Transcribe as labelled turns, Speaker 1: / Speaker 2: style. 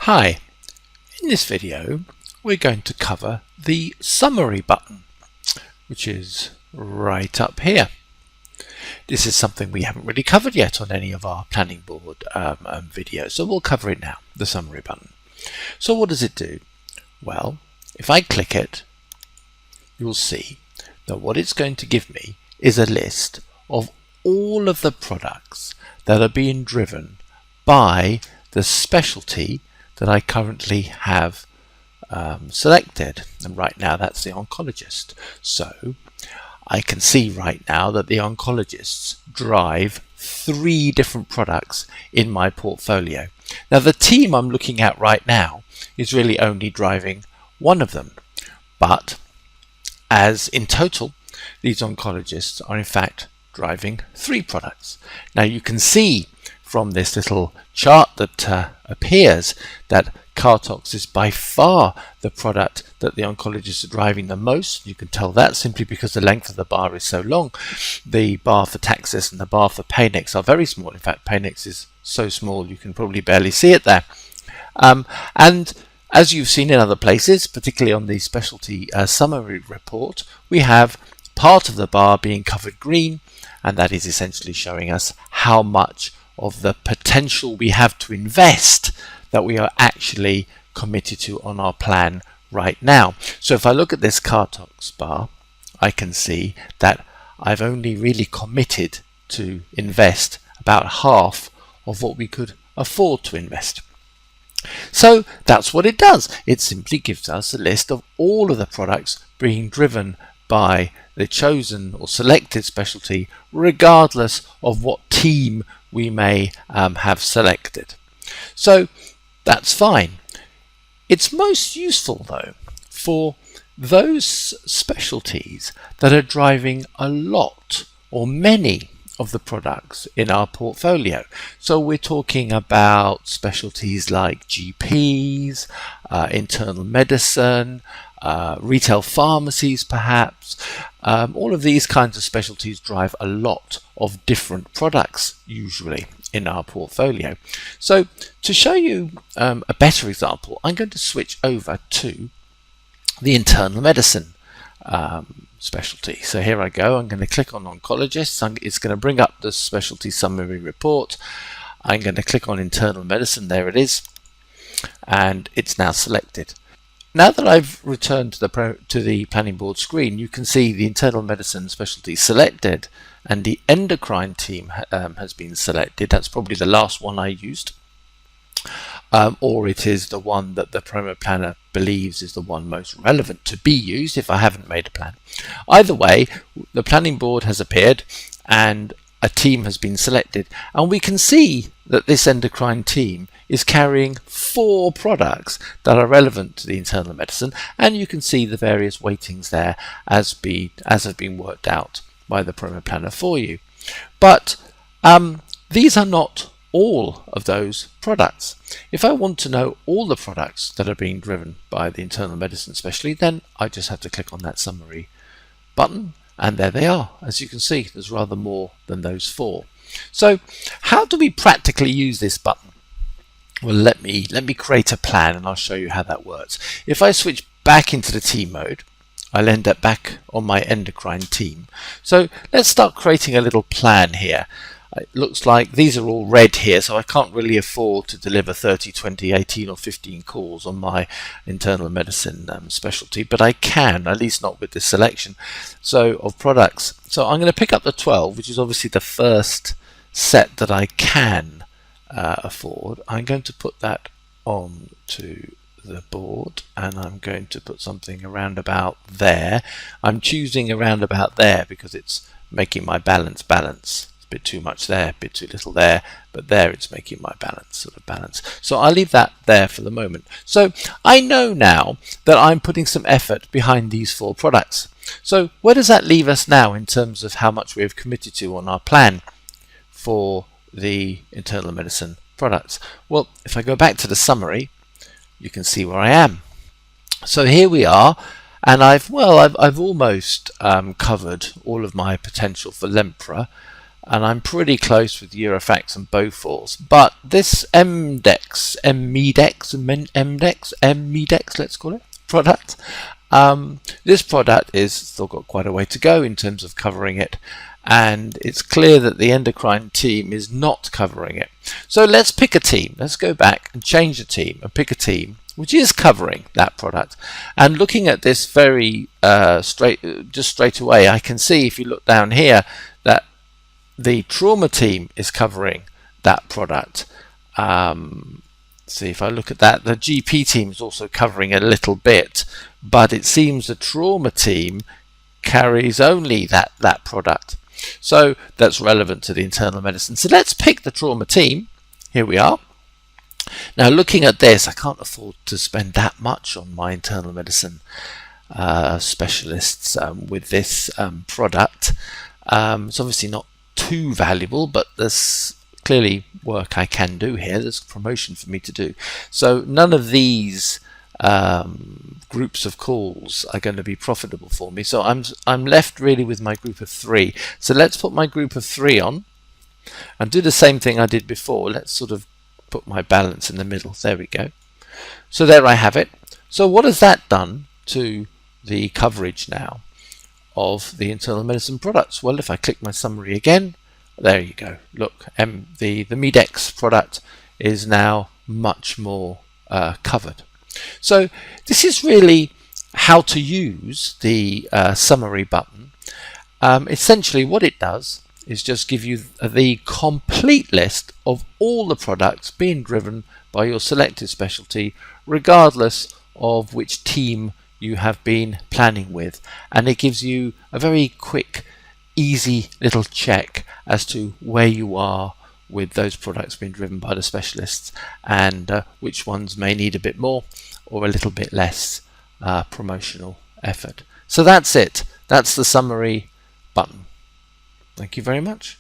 Speaker 1: Hi, in this video we're going to cover the summary button, which is right up here. This is something we haven't really covered yet on any of our planning board videos, so we'll cover it now, the summary button. So what does it do? Well, if I click it, you'll see that what it's going to give me is a list of all of the products that are being driven by the specialty that I currently have selected, and right now that's the oncologist. So I can see right now that the oncologists drive 3 different products in my portfolio. Now the team I'm looking at right now is really only driving one of them, but as in total these oncologists are in fact driving 3 products. Now you can see from this little chart that appears that Cartox is by far the product that the oncologists are driving the most. You can tell that simply because the length of the bar is so long. The bar for Taxus and the bar for Panex are very small. In fact, Panex is so small you can probably barely see it there. And as you've seen in other places, particularly on the specialty summary report, we have part of the bar being covered green, and that is essentially showing us how much of the potential we have to invest that we are actually committed to on our plan right now. So if I look at this Cartox bar, I can see that I've only really committed to invest about half of what we could afford to invest. So that's what it does. It simply gives us a list of all of the products being driven by the chosen or selected specialty, regardless of what team we may have selected. So that's fine. It's most useful though for those specialties that are driving a lot or many of the products in our portfolio. So we're talking about specialties like GPs, internal medicine, retail pharmacies perhaps. All of these kinds of specialties drive a lot of different products usually in our portfolio. So to show you a better example, I'm going to switch over to the internal medicine specialty. So here I go. I'm going to click on oncologists. It's going to bring up the specialty summary report. I'm going to click on internal medicine. There it is, and it's now selected. Now that I've returned to the planning board screen, you can see the internal medicine specialty selected and the endocrine team has been selected. That's probably the last one I used, or it is the one that the promo planner believes is the one most relevant to be used if I haven't made a plan. Either way, the planning board has appeared and a team has been selected, and we can see that this endocrine team is carrying 4 products that are relevant to the internal medicine, and you can see the various weightings there as have been worked out by the promo planner for you. But these are not all of those products. If I want to know all the products that are being driven by the internal medicine specialty, then I just have to click on that summary button, and there they are. As you can see, there's rather more than those 4. So how do we practically use this button? Well, let me create a plan and I'll show you how that works. If I switch back into the team mode, I'll end up back on my endocrine team. So let's start creating a little plan here. It looks like these are all red here, so I can't really afford to deliver 30, 20, 18 or 15 calls on my internal medicine specialty, but I can, at least not with this selection of products. So I'm going to pick up the 12, which is obviously the first set that I can afford. I'm going to put that on to the board, and I'm going to put something around about there. I'm choosing around about there because it's making my balance. A bit too much there, a bit too little there, but there it's making my balance. So I'll leave that there for the moment. So I know now that I'm putting some effort behind these 4 products. So where does that leave us now in terms of how much we have committed to on our plan for the internal medicine products? Well, if I go back to the summary, you can see where I am. So here we are, and I've almost covered all of my potential for Lempra. and I'm pretty close with Eurofax and Bofors. But this MDEX, let's call it, product, this product is still got quite a way to go in terms of covering it, and it's clear that the endocrine team is not covering it. So let's pick a team. Let's go back and change the team and pick a team which is covering that product. And looking at this very straight away, I can see, if you look down here, that the trauma team is covering that product. See, if I look at that, the GP team is also covering a little bit, but it seems the trauma team carries only that product. So that's relevant to the internal medicine. So let's pick the trauma team. Here we are. Now, looking at this, I can't afford to spend that much on my internal medicine specialists with this product. It's obviously not too valuable, but there's clearly work I can do here. There's promotion for me to do. So none of these groups of calls are going to be profitable for me. So I'm left really with my group of 3. So let's put my group of 3 on and do the same thing I did before. Let's sort of put my balance in the middle. There we go. So there I have it. So what has that done to the coverage now of the internal medicine products? Well, if I click my summary again, there you go. Look, the MDEX product is now much more covered. So this is really how to use the summary button. Essentially what it does is just give you the complete list of all the products being driven by your selected specialty, regardless of which team you have been planning with. And it gives you a very quick, easy little check as to where you are with those products being driven by the specialists, and which ones may need a bit more or a little bit less promotional effort. So that's it. That's the summary button. Thank you very much.